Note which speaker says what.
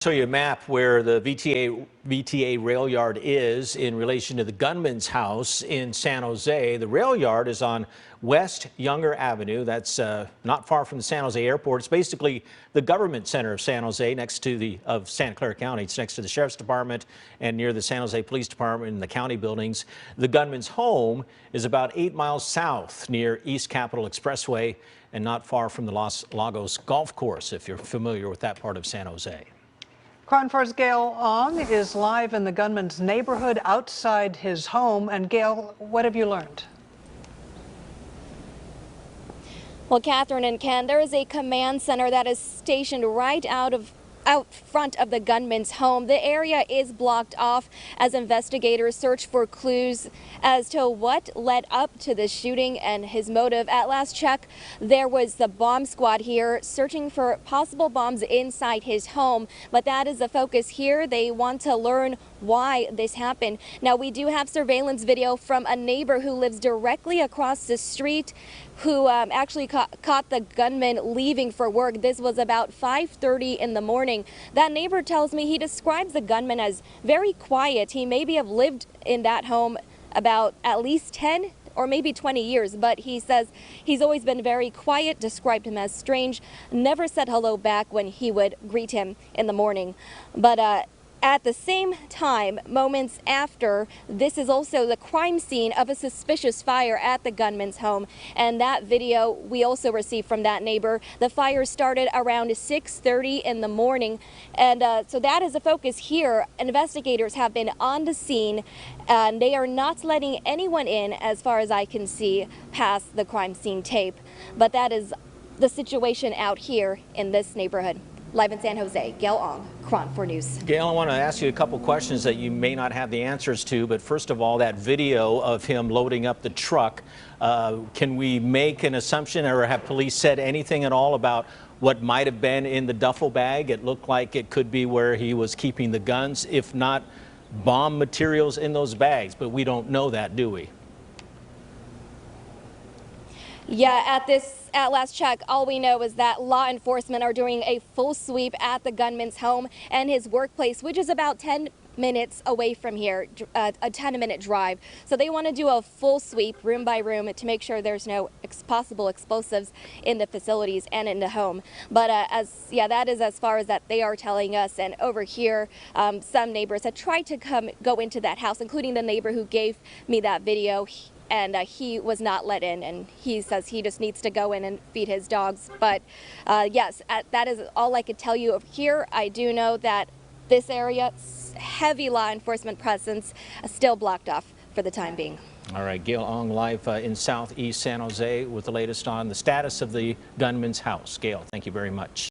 Speaker 1: Show you a map where the VTA rail yard is in relation to the gunman's house in San Jose. The rail yard is on West Younger Avenue. That's not far from the San Jose airport. It's basically the government center of San Jose, next to of Santa Clara County. It's next to the sheriff's department and near the San Jose Police Department and the county buildings. The gunman's home is about 8 miles south near East Capitol Expressway and not far from the Los Lagos Golf Course, if you're familiar with that part of San Jose.
Speaker 2: KRON 4's Gail Ong is live in the gunman's neighborhood outside his home. And Gail, what have you learned?
Speaker 3: Well, Catherine and Ken, there is a command center that is stationed right out front of the gunman's home. The area is blocked off as investigators search for clues as to what led up to the shooting and his motive. At last check, there was the bomb squad here searching for possible bombs inside his home, but that is the focus here. They want to learn why this happened. Now, we do have surveillance video from a neighbor who lives directly across the street who actually caught the gunman leaving for work. This was about 5:30 in the morning. That neighbor tells me he describes the gunman as very quiet. He maybe have lived in that home about at least 10 or maybe 20 years, but he says he's always been very quiet, described him as strange, never said hello back when he would greet him in the morning. But at the same time, moments after, this is also the crime scene of a suspicious fire at the gunman's home. And that video we also received from that neighbor. The fire started around 6:30 in the morning. And so that is the focus here. Investigators have been on the scene and they are not letting anyone in, as far as I can see, past the crime scene tape. But that is the situation out here in this neighborhood. Live in San Jose, Gail Ong, KRON 4 News.
Speaker 1: Gail, I want to ask you a couple questions that you may not have the answers to, but first of all, that video of him loading up the truck, can we make an assumption, or have police said anything at all about what might have been in the duffel bag? It looked like it could be where he was keeping the guns, if not bomb materials in those bags, but we don't know that, do we?
Speaker 3: Yeah, at last check, all we know is that law enforcement are doing a full sweep at the gunman's home and his workplace, which is about 10 minutes away from here, a 10-minute drive. So they want to do a full sweep room by room to make sure there's no possible explosives in the facilities and in the home. But that is as far as that they are telling us. And over here, some neighbors have tried to go into that house, including the neighbor who gave me that video. And he was not let in, and he says he just needs to go in and feed his dogs. But yes, that is all I could tell you of here. I do know that this area, heavy law enforcement presence, still blocked off for the time being.
Speaker 1: All right, Gail Ong live in Southeast San Jose with the latest on the status of the gunman's house. Gail, thank you very much.